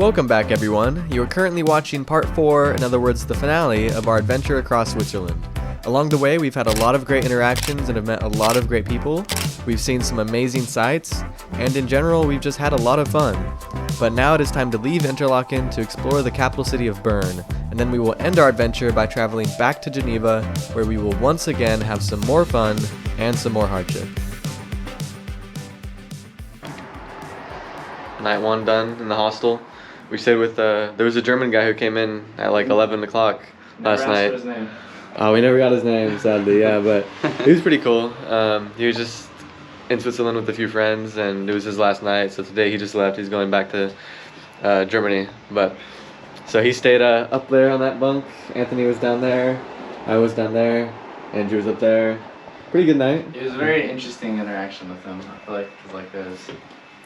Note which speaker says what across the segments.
Speaker 1: Welcome back, everyone. You are currently watching part 4, in other words, the finale of our adventure across Switzerland. Along the way, we've had a lot of great interactions and have met a lot of great people. We've seen some amazing sights, and in general, we've just had a lot of fun. But now it is time to leave Interlaken to explore the capital city of Bern, and then we will end our adventure by traveling back to Geneva, where we will once again have some more fun and some more hardship. Night 1 done in the hostel. We stayed with, there was a German guy who came in at like 11 o'clock last night. His name. Oh, we never got his name, sadly, yeah, but he was pretty cool. He was just in Switzerland with a few friends, and it was his last night, so today he just left. He's going back to Germany. But so he stayed up there on that bunk. Anthony was down there, I was down there, Andrew was up there. Pretty good night.
Speaker 2: It was a very interesting interaction with him. I feel like it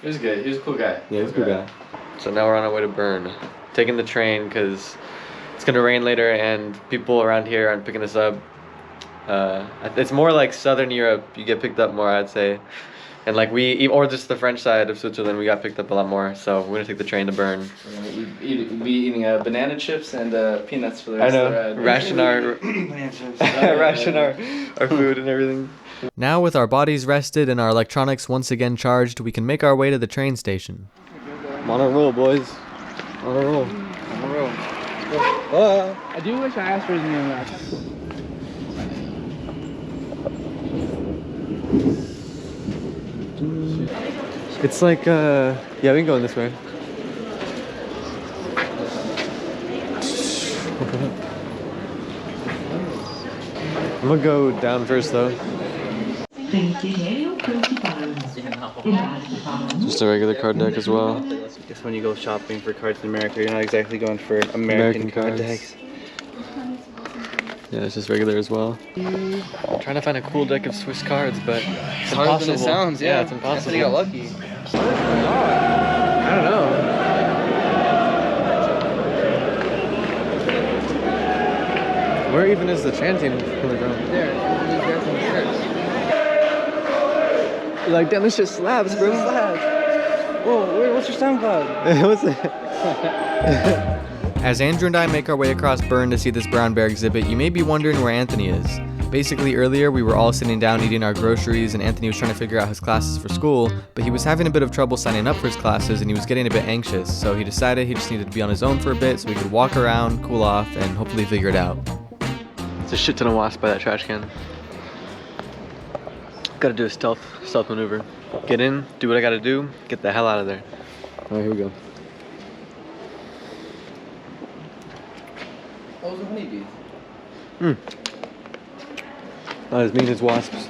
Speaker 2: was good. He was a cool guy.
Speaker 1: Yeah, he was a cool guy. So now we're on our way to Bern, taking the train because it's gonna rain later and people around here aren't picking us up. It's more like Southern Europe. You get picked up more, I'd say, and like or just the French side of Switzerland, we got picked up a lot more. So we're gonna take the train to Bern.
Speaker 2: We're gonna be eating banana chips and peanuts for the rest of the ride.
Speaker 1: Ration our food and everything. Now with our bodies rested and our electronics once again charged, we can make our way to the train station. I'm on a roll, boys. On a roll.
Speaker 2: On a roll.
Speaker 3: I do wish I asked for his name last.
Speaker 1: It's like, yeah, we can go in this way. I'm gonna go down first though. Just a regular card deck as well.
Speaker 3: Just when you go shopping for cards in America, you're not exactly going for American card
Speaker 1: cards.
Speaker 3: decks.
Speaker 1: Yeah, it's just regular as well. I'm trying to find a cool deck of Swiss cards, but it's
Speaker 3: harder
Speaker 1: impossible.
Speaker 3: than it sounds, yeah.
Speaker 1: It's impossible.
Speaker 3: Anthony got lucky.
Speaker 1: I don't know. Where even is the chanting coming from?
Speaker 3: There.
Speaker 1: Like, damn, this shit slaps, bro.
Speaker 3: Whoa, wait, what's your SoundCloud?
Speaker 1: What's that? As Andrew and I make our way across Bern to see this brown bear exhibit, you may be wondering where Anthony is. Basically, earlier we were all sitting down eating our groceries and Anthony was trying to figure out his classes for school, but he was having a bit of trouble signing up for his classes and he was getting a bit anxious, so he decided he just needed to be on his own for a bit so he could walk around, cool off, and hopefully figure it out. It's a shit ton of wasps by that trash can. Gotta do a stealth maneuver. Get in, do what I gotta do, get the hell out of there. Alright, here we go.
Speaker 3: Those are honeybees.
Speaker 1: Not as mean as wasps.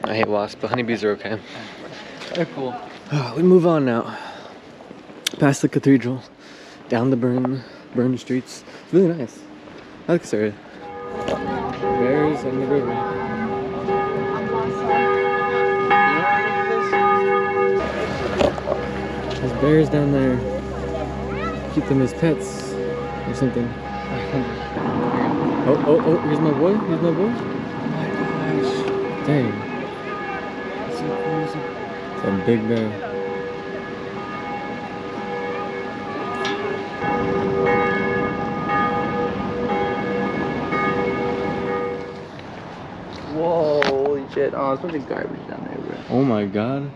Speaker 1: I hate wasps, but honeybees are okay.
Speaker 3: They're cool.
Speaker 1: We move on now. Past the cathedral, down the Bern streets. It's really nice. I like this area. Bears and the river. There's bears down there. Keep them as pets or something. Oh, here's my boy. Here's my boy.
Speaker 3: Oh my gosh.
Speaker 1: Dang.
Speaker 3: That's so crazy.
Speaker 1: It's a big bear.
Speaker 3: Whoa, holy shit. Oh, there's something garbage down there, bro.
Speaker 1: Oh my god.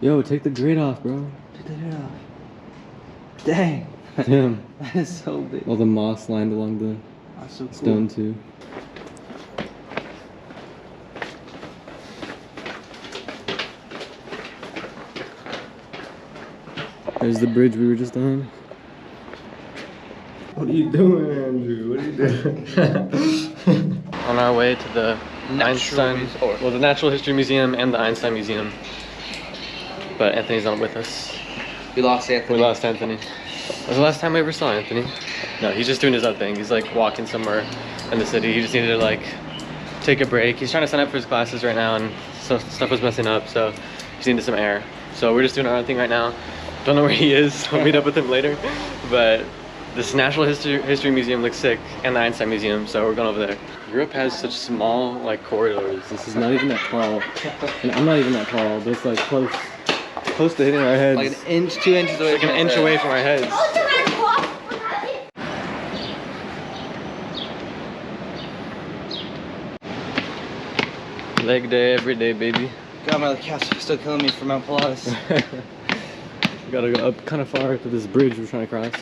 Speaker 1: Yo, take the grate off, bro.
Speaker 3: Take that off. Dang.
Speaker 1: Damn.
Speaker 3: That is so big.
Speaker 1: All the moss lined along the
Speaker 3: That's so cool.
Speaker 1: stone too. There's the bridge we were just on. What are you doing, Andrew? What are you doing? On our way to the the Natural History Museum and the Einstein Museum. But Anthony's not with us.
Speaker 3: We lost Anthony.
Speaker 1: We lost Anthony. That was the last time we ever saw Anthony. No, he's just doing his own thing. He's like walking somewhere in the city. He just needed to like take a break. He's trying to sign up for his classes right now and so stuff was messing up, so he's needed some air. So we're just doing our own thing right now. Don't know where he is. We'll meet up with him later. But this Natural History Museum looks sick, and the Einstein Museum, so we're going over there. Europe has such small like corridors. This is not even that tall. And I'm not even that tall, but it's like close. close to hitting our heads.
Speaker 3: Like an inch, 2 inches away.
Speaker 1: Like an inch away from our heads. Leg day every day, baby.
Speaker 3: God, my calves are still killing me from Mount Pilates.
Speaker 1: We gotta go up kind of far to this bridge we're trying to cross.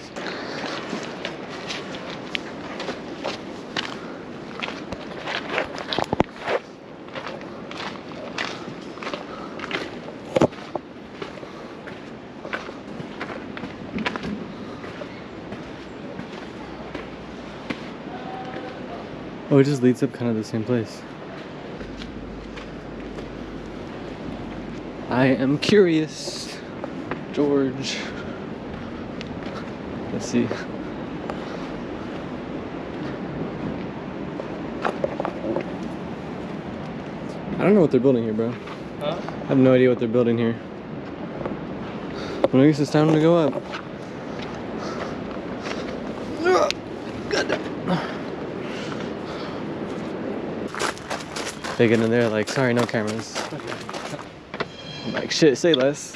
Speaker 1: Oh, it just leads up kind of the same place. I am curious, George. Let's see. I don't know what they're building here, bro.
Speaker 3: Huh?
Speaker 1: I have no idea what they're building here. But I guess it's time to go up. They get in there like, sorry, no cameras. I'm like, shit, say less.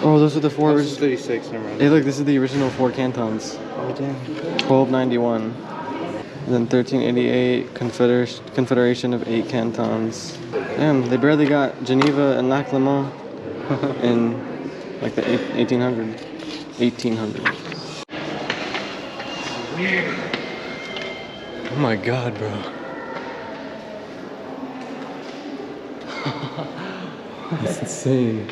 Speaker 1: Oh, those are the four.
Speaker 3: This is 36, never mind.
Speaker 1: Hey, look, this is the original 4 cantons.
Speaker 3: Oh, damn.
Speaker 1: 1291. And then 1388, Confederation of 8 cantons. Damn, they barely got Geneva and Lac Le Mans in like the 1800s. Oh my god, bro. That's insane.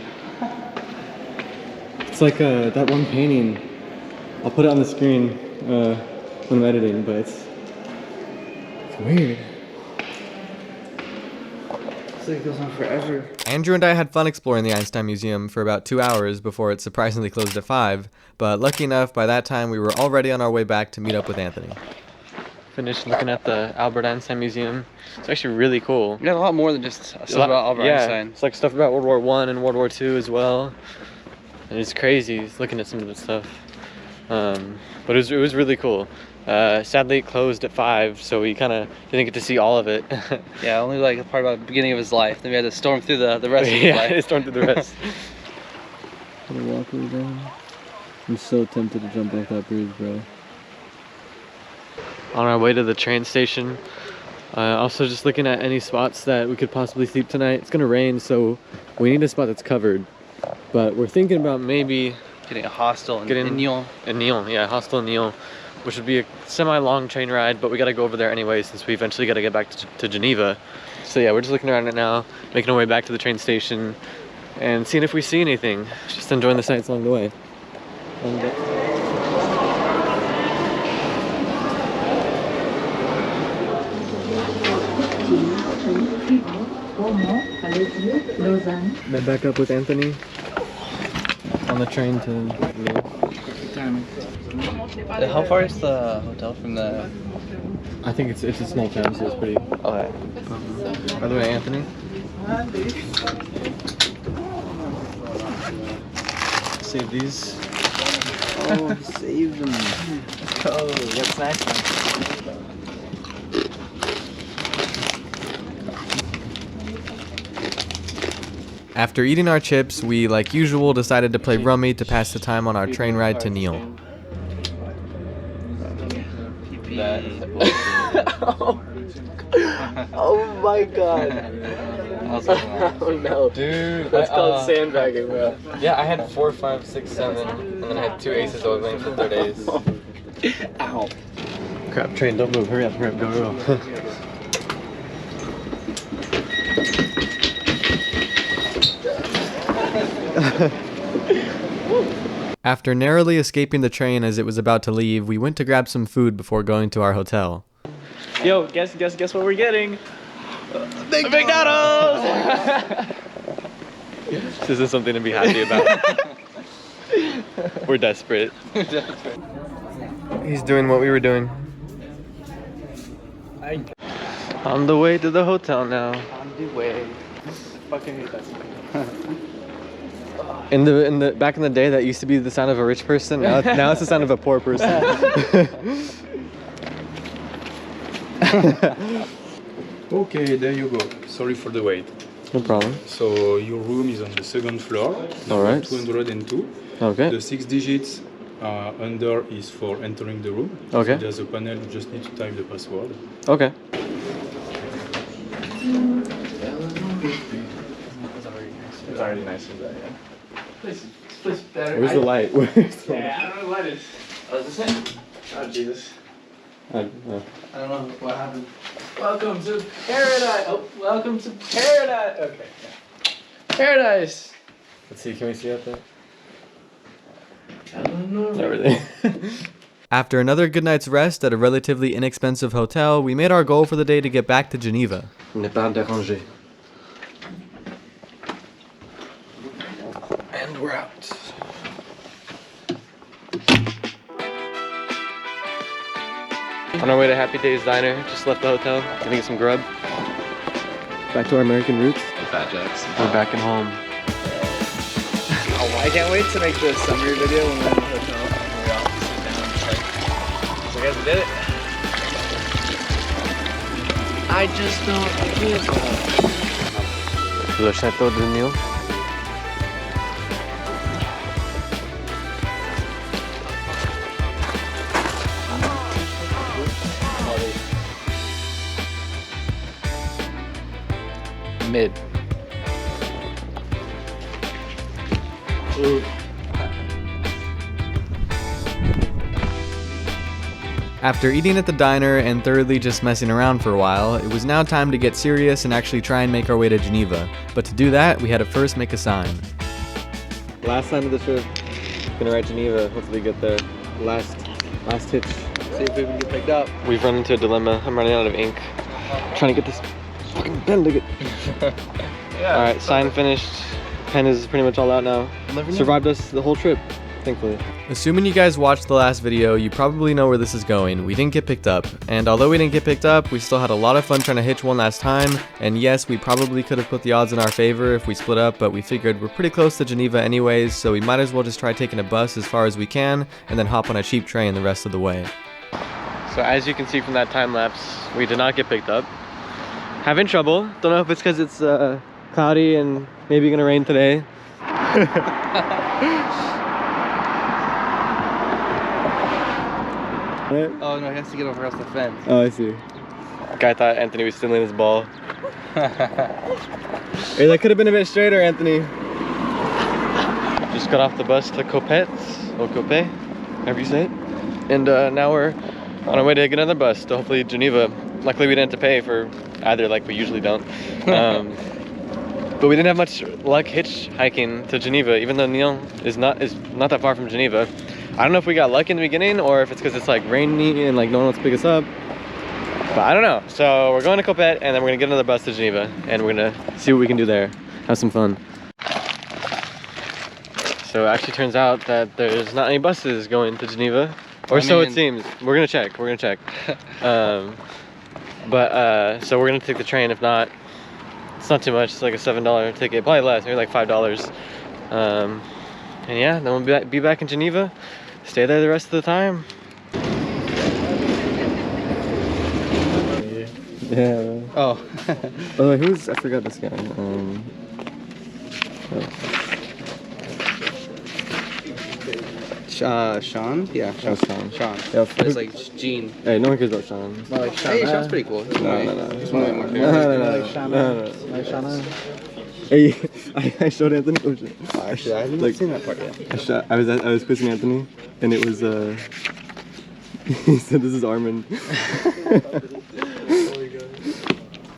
Speaker 1: It's like that one painting. I'll put it on the screen when I'm editing, but it's weird.
Speaker 3: It's like it goes on forever.
Speaker 1: Andrew and I had fun exploring the Einstein Museum for about 2 hours before it surprisingly closed at 5, but lucky enough, by that time we were already on our way back to meet up with Anthony. Finished looking at the Albert Einstein Museum. It's actually really cool.
Speaker 3: We got a lot more than just stuff about Albert Einstein.
Speaker 1: It's like stuff about World War I and World War II as well. And it's crazy looking at some of the stuff. But it was really cool. Sadly it closed at 5, so we kind of didn't get to see all of it.
Speaker 3: Yeah, only like the part about the beginning of his life. Then we had to storm through the rest of his life.
Speaker 1: Yeah, storm through the rest. Gonna walk over down. I'm so tempted to jump off that bridge, bro. On our way to the train station. Also just looking at any spots that we could possibly sleep tonight. It's gonna rain, so we need a spot that's covered. But we're thinking about maybe
Speaker 3: getting a hostel in Nyon.
Speaker 1: In Nyon, yeah, hostel in Nyon, which would be a semi-long train ride, but we gotta go over there anyway since we eventually gotta get back to Geneva. So yeah, we're just looking around it now, making our way back to the train station and seeing if we see anything. Just enjoying the sights along the way. Met back up with Anthony on the train to Lille.
Speaker 3: How far is the hotel from the...
Speaker 1: I think it's a small town, so it's pretty...
Speaker 3: Okay.
Speaker 1: By the way, Anthony. Save these.
Speaker 3: Oh, save them.
Speaker 1: Oh, that's nice. After eating our chips, we, like usual, decided to play rummy to pass the time on our train ride to Nyon. Oh my god. Oh no. Dude, that's called sandbagging, bro. Yeah, I had 4, 5, 6, 7, and then I had 2 aces that I was waiting for the third ace. Ow. Crap, train, don't move. Hurry up, go, go. After narrowly escaping the train as it was about to leave, we went to grab some food before going to our hotel. Yo, guess what we're getting? McDonald's! This isn't something to be happy about. We're desperate. He's doing what we were doing. On the way to the hotel now.
Speaker 3: On the way. I fucking hate that song.
Speaker 1: In the back in the day, that used to be the sound of a rich person. Now it's the sound of a poor person.
Speaker 4: Okay, there you go. Sorry for the wait.
Speaker 1: No problem.
Speaker 4: So your room is on the second floor.
Speaker 1: All right.
Speaker 4: 202.
Speaker 1: Okay.
Speaker 4: The 6 digits under is for entering the room.
Speaker 1: Okay.
Speaker 4: So there's a panel, you just need to type the password.
Speaker 1: Okay.
Speaker 2: It's already nice as that, yeah. This place better.
Speaker 1: Where's the light? Where's the
Speaker 2: Yeah, I don't know what it is. Oh, is this it? Oh, Jesus. I don't know what happened. Welcome to paradise. Oh, welcome to paradise. Okay. Yeah. Paradise.
Speaker 1: Let's see. Can we see out there?
Speaker 2: Eleanor.
Speaker 1: Everything. After another good night's rest at a relatively inexpensive hotel, we made our goal for the day to get back to Geneva. Ne pas déranger. And we're out. On our way to Happy Days Diner, just left the hotel, getting some grub. Back to our American roots.
Speaker 2: The Fat Jacks.
Speaker 1: We're back at home.
Speaker 3: Oh, I can't wait to make the summary video when we're in the hotel. And we all sit down and just like, so guys, we did it.
Speaker 2: I just don't.
Speaker 1: Le Château de Nil. Mid. After eating at the diner and thoroughly just messing around for a while, it was now time to get serious and actually try and make our way to Geneva. But to do that, we had to first make a sign. Last sign of the trip. Gonna write Geneva, hopefully get there. Last hitch.
Speaker 3: See if we can get picked up.
Speaker 1: We've run into a dilemma. I'm running out of ink. Trying to get this fucking pen to get.
Speaker 3: Yeah.
Speaker 1: Alright, sign finished. Pen is pretty much all out now. Survived us the whole trip, thankfully. Assuming you guys watched the last video, you probably know where this is going. We didn't get picked up. And although we didn't get picked up, we still had a lot of fun trying to hitch one last time. And yes, we probably could have put the odds in our favor if we split up, but we figured we're pretty close to Geneva anyways, so we might as well just try taking a bus as far as we can, and then hop on a cheap train the rest of the way. So as you can see from that time lapse, we did not get picked up. Having trouble. Don't know if it's because it's cloudy and maybe gonna rain today.
Speaker 3: Oh no, he has to get over the fence.
Speaker 1: Oh, I see. Guy thought Anthony was stealing his ball. Hey, that could have been a bit straighter, Anthony. Just got off the bus to Copet, or Copet, however you say it. And now we're on our way to get another bus to hopefully Geneva. Luckily we didn't have to pay for either, like we usually don't. But we didn't have much luck hitchhiking to Geneva, even though Nil is not that far from Geneva. I don't know if we got luck in the beginning or if it's because it's like rainy and like no one wants to pick us up. But I don't know. So we're going to Copet and then we're gonna get another bus to Geneva and we're gonna see what we can do there. Have some fun. So it actually turns out that there's not any buses going to Geneva. Or so it seems. We're gonna check. We're gonna check. So we're gonna take the train. If not, it's not too much. It's like a $7 ticket, probably less, maybe like $5. And yeah, then we'll be back in Geneva. Stay there the rest of the time. Yeah.
Speaker 3: Oh.
Speaker 1: By the way, I forgot this guy.
Speaker 3: Sean? Yeah, Sean.
Speaker 1: Sean.
Speaker 3: Yeah, it's like Gene.
Speaker 1: Hey, no one cares about Sean.
Speaker 3: Well, like Sean. Hey, Sean's pretty cool.
Speaker 1: No.
Speaker 3: He's one of my
Speaker 1: No.
Speaker 3: Like Shauna.
Speaker 1: Hey, I showed Anthony. Oh, shit.
Speaker 3: Actually, I haven't seen that part yet.
Speaker 1: I was quizzing Anthony, and it was he said, "This is Armin."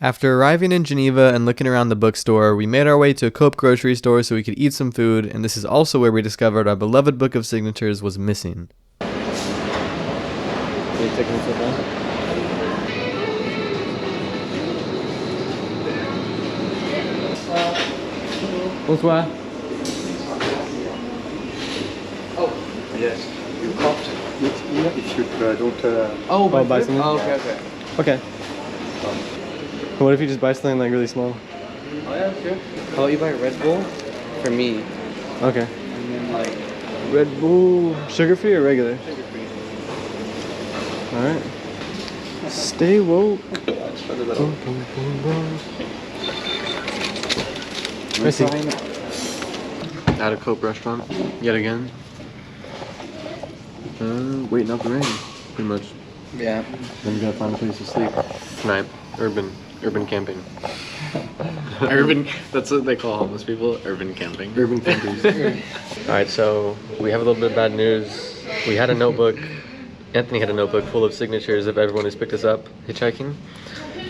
Speaker 1: After arriving in Geneva and looking around the bookstore, we made our way to a Coop grocery store so we could eat some food, and this is also where we discovered our beloved book of signatures was missing. Are you taking this with us? Bonsoir.
Speaker 2: Oh, yes. You coughed.
Speaker 4: If you don't...
Speaker 1: buy something?
Speaker 2: Oh, okay.
Speaker 1: Okay. What if you just buy something like really small?
Speaker 2: Oh, yeah, sure.
Speaker 3: How about you buy a Red Bull for me?
Speaker 1: Okay.
Speaker 3: And then like...
Speaker 1: Red Bull, sugar-free or regular?
Speaker 3: Sugar-free.
Speaker 1: Alright. Stay woke. I see. At a Cope restaurant, yet again. Waiting out the rain, pretty much.
Speaker 2: Yeah.
Speaker 1: Then we gotta find a place to sleep tonight. Urban camping.
Speaker 3: That's what they call homeless people, urban camping.
Speaker 1: Urban campers. Alright, so we have a little bit of bad news. We had a notebook, Anthony had a notebook full of signatures of everyone who's picked us up hitchhiking.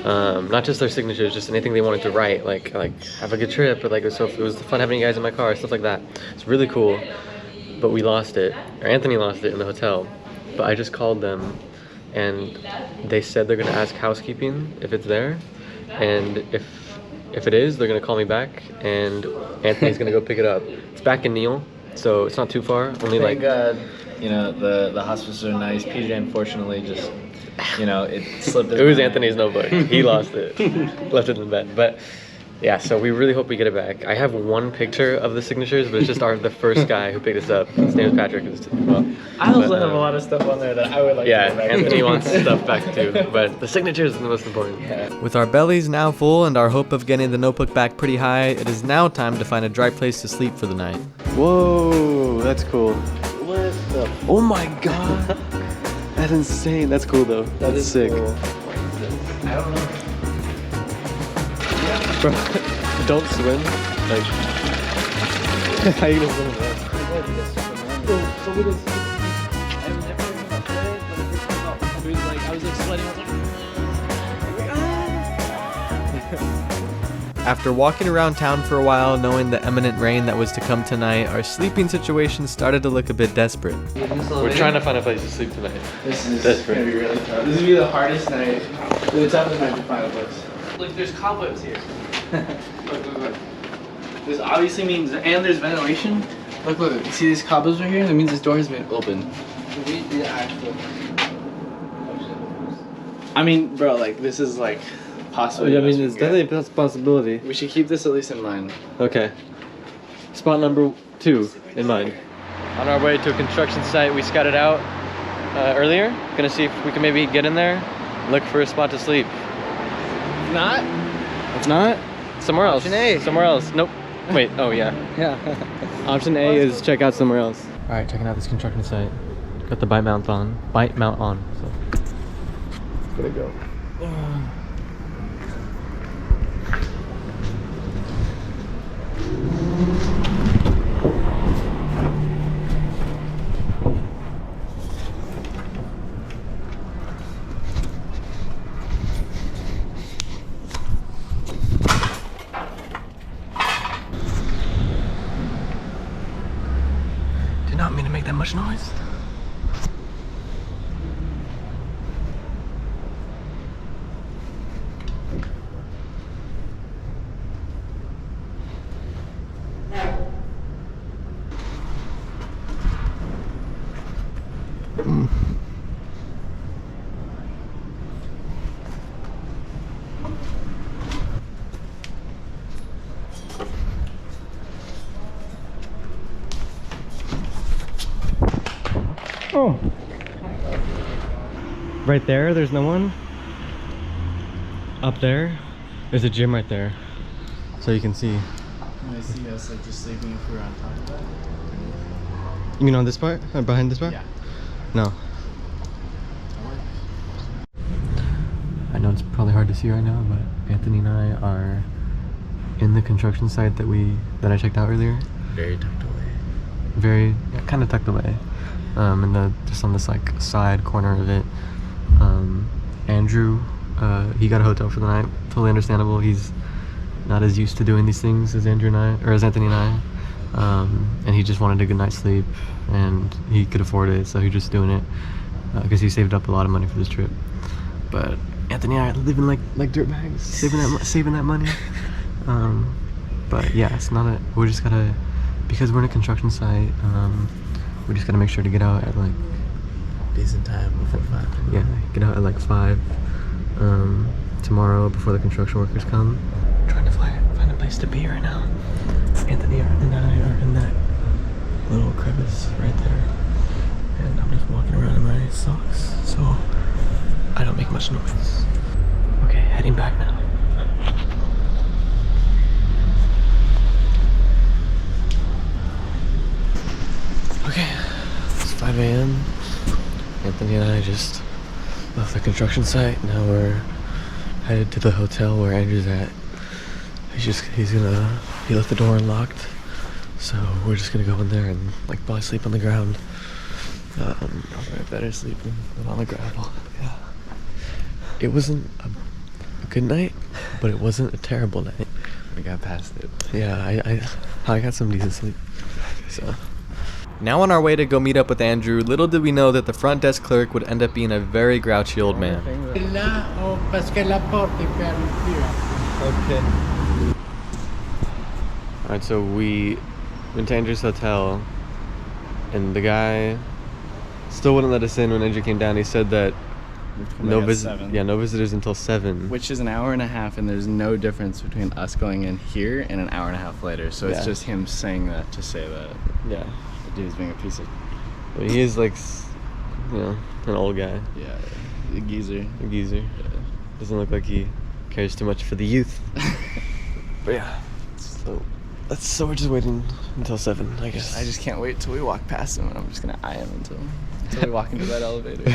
Speaker 1: Not just their signatures, just anything they wanted to write, like have a good trip, or like, so it was fun having you guys in my car, stuff like that. It's really cool, but we lost it, or Anthony lost it in the hotel. But I just called them, and they said they're gonna ask housekeeping if it's there, and if it is, they're gonna call me back, and Anthony's gonna go pick it up. It's back in Neal, so it's not too far. Only
Speaker 3: Thank God, you know, the hospices are nice. PJ unfortunately just, you know, it slipped.
Speaker 1: It was Anthony's notebook. He lost it, left it in the bed. But yeah, so we really hope we get it back. I have one picture of the signatures, but it's just the first guy who picked us up. His name is Patrick.
Speaker 3: I also have a lot of stuff on there that I would like to get back.
Speaker 1: Anthony wants stuff back too, but the signatures are the most important.
Speaker 3: Yeah.
Speaker 2: With our bellies now full and our hope of getting the notebook back pretty high, it is now time to find a dry place to sleep for the night.
Speaker 1: Whoa, that's cool.
Speaker 3: What the?
Speaker 1: Oh my god. That's insane. That's cool though. That's sick.
Speaker 3: Cool. I don't know.
Speaker 1: Bro, don't swim. Like, how you gonna swim?
Speaker 2: After walking around town for a while, knowing the imminent rain that was to come tonight, our sleeping situation started to look a bit desperate.
Speaker 1: We're trying to find a place to sleep tonight.
Speaker 2: This is
Speaker 1: desperate.
Speaker 2: gonna be really tough. This is gonna be the hardest night, the toughest night to find a place.
Speaker 3: Look, there's cobwebs here.
Speaker 2: Look. This obviously means, and there's ventilation. Look, you see these cobwebs right here? That means this door has been open. I mean, bro, like, this is like possibly.
Speaker 1: I mean, it's definitely a possibility.
Speaker 2: We should keep this at least in mind.
Speaker 1: Okay. Spot number 2 in mind. On our way to a construction site we scouted out earlier. Gonna see if we can maybe get in there, look for a spot to sleep.
Speaker 2: Not?
Speaker 1: If not, somewhere else.
Speaker 2: Option A.
Speaker 1: Somewhere else. Nope. Wait, oh yeah.
Speaker 2: Yeah.
Speaker 1: Option A is check out somewhere else. Alright, checking out this construction site. Got the bite mount on. So gonna go. Did not mean to make that much noise. Oh. Right there's no one. Up there, there's a gym right there. So you can see.
Speaker 2: I see us like just sleeping if we were on top of that.
Speaker 1: You mean on this part? Or behind this part?
Speaker 2: Yeah.
Speaker 1: No. I know it's probably hard to see right now, but Anthony and I are in the construction site that I checked out earlier.
Speaker 3: Very tucked away.
Speaker 1: Very, kind of tucked away. Just on this like side corner of it. Andrew, he got a hotel for the night. Totally understandable. He's not as used to doing these things as Anthony and I. And he just wanted a good night's sleep, and he could afford it, so he's just doing it because he saved up a lot of money for this trip. But Anthony and I are living like dirtbags, saving that money. But yeah, it's not a. We just gotta, because we're in a construction site. We just gotta make sure to get out at like
Speaker 3: Decent time before 5.
Speaker 1: yeah, get out at like 5 tomorrow before the construction workers come. I'm trying to find a place to be right now. Anthony and I are in that little crevice right there, and I'm just walking around in my socks, so I don't make much noise. Okay, heading back now. 5 a.m. Anthony and I just left the construction site. Now we're headed to the hotel where Andrew's at. He left the door unlocked, so we're just gonna go in there and like probably sleep on the ground. Probably better sleeping than on the gravel. Yeah. It wasn't a good night, but it wasn't a terrible night.
Speaker 3: We got past it.
Speaker 1: Yeah, I got some decent sleep. So. Now on our way to go meet up with Andrew, little did we know that the front desk clerk would end up being a very grouchy old man.
Speaker 3: Okay.
Speaker 1: Alright, so we went to Andrew's hotel, and the guy still wouldn't let us in when Andrew came down. He said that no visitors until 7.
Speaker 3: Which is an hour and a half, and there's no difference between us going in here and an hour and a half later. So it's just him saying that to say that.
Speaker 1: Yeah.
Speaker 3: The dude's being a piece of...
Speaker 1: I mean, he is like, an old guy.
Speaker 3: Yeah, a geezer.
Speaker 1: Yeah. Doesn't look like he cares too much for the youth. But yeah, so we're just waiting until 7, I guess.
Speaker 3: I just can't wait till we walk past him, and I'm just gonna eye him until we walk into that elevator.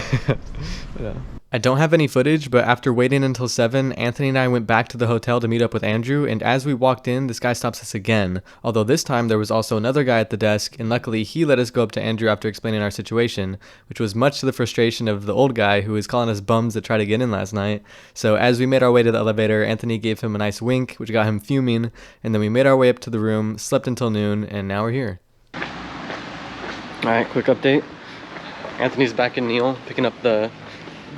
Speaker 1: Yeah. I don't have any footage, but after waiting until 7, Anthony and I went back to the hotel to meet up with Andrew, and as we walked in, this guy stops us again. Although this time there was also another guy at the desk, and luckily he let us go up to Andrew after explaining our situation, which was much to the frustration of the old guy who was calling us bums that tried to get in last night. So as we made our way to the elevator, Anthony gave him a nice wink, which got him fuming, and then we made our way up to the room, slept until noon, and now we're here. Alright, quick update. Anthony's back in Neil, picking up the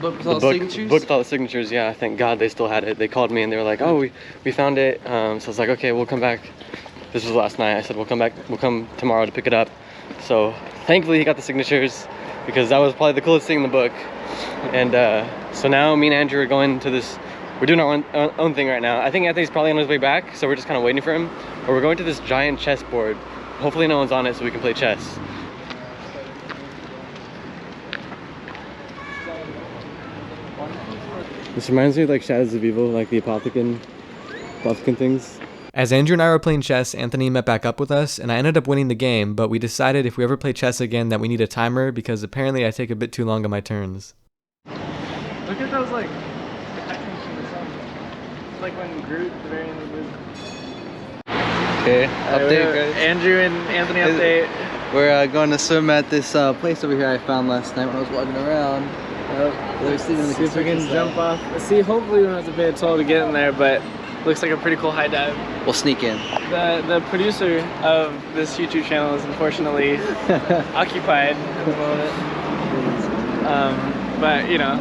Speaker 3: Book with all the signatures?
Speaker 1: Book with all the signatures, yeah. Thank God they still had it. They called me and they were like, oh, we found it. So I was like, okay, we'll come back. This was last night. I said, we'll come tomorrow to pick it up. So thankfully he got the signatures, because that was probably the coolest thing in the book. And so now me and Andrew are going to this, we're doing our own thing right now. I think Anthony's probably on his way back, so we're just kind of waiting for him. But we're going to this giant chessboard. Hopefully no one's on it so we can play chess. This reminds me of like Shadows of Evil, like the Apothecon things. As Andrew and I were playing chess, Anthony met back up with us, and I ended up winning the game, but we decided if we ever play chess again that we need a timer, because apparently I take a bit too long on my turns.
Speaker 2: Look at those like like when Groot at the very end of the movie.
Speaker 3: Okay, update guys.
Speaker 2: Andrew and Anthony update.
Speaker 3: We're going to swim at this place over here I found last night when I was walking around.
Speaker 2: See if we can jump off. See, hopefully we don't have to pay a toll to get in there, but looks like a pretty cool high dive.
Speaker 3: We'll sneak in.
Speaker 2: The producer of this YouTube channel is unfortunately occupied at the moment. But you know.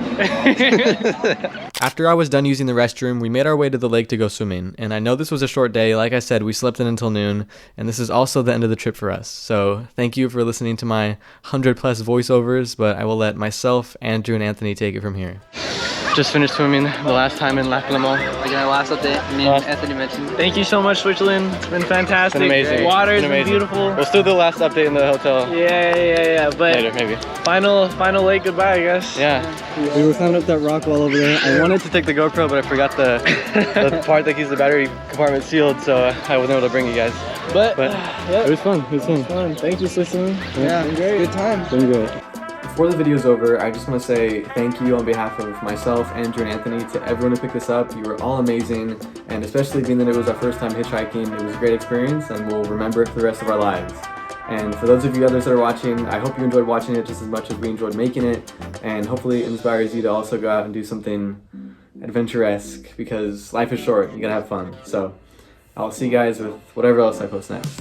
Speaker 1: After I was done using the restroom, we made our way to the lake to go swimming. And I know this was a short day. Like I said, we slept in until noon, and this is also the end of the trip for us. So thank you for listening to my 100+ voiceovers, but I will let myself, Andrew, and Anthony take it from here. Just finished swimming the last time in Lac Le Mans.
Speaker 3: Again, our last update, Anthony mentioned.
Speaker 2: Thank you so much, Switzerland. It's been fantastic.
Speaker 1: It's been amazing.
Speaker 2: Water's been beautiful.
Speaker 1: We'll still do the last update in the hotel.
Speaker 2: Yeah. But
Speaker 1: later, maybe.
Speaker 2: Final lake goodbye, I guess.
Speaker 1: Yeah. We were climbing up that rock wall over there. I wanted to take the GoPro, but I forgot the part that keeps the battery compartment sealed, so I wasn't able to bring you guys. But
Speaker 2: yeah.
Speaker 1: It was fun. It was fun.
Speaker 2: Thank you, Switzerland.
Speaker 3: Yeah,
Speaker 2: it's great.
Speaker 3: Good time.
Speaker 1: It's been great. Before the video's over, I just want to say thank you on behalf of myself, Andrew, and Anthony to everyone who picked this up. You were all amazing, and especially being that it was our first time hitchhiking, it was a great experience, and we'll remember it for the rest of our lives. And for those of you others that are watching, I hope you enjoyed watching it just as much as we enjoyed making it, and hopefully it inspires you to also go out and do something adventure-esque, because life is short, you gotta have fun. So I'll see you guys with whatever else I post next.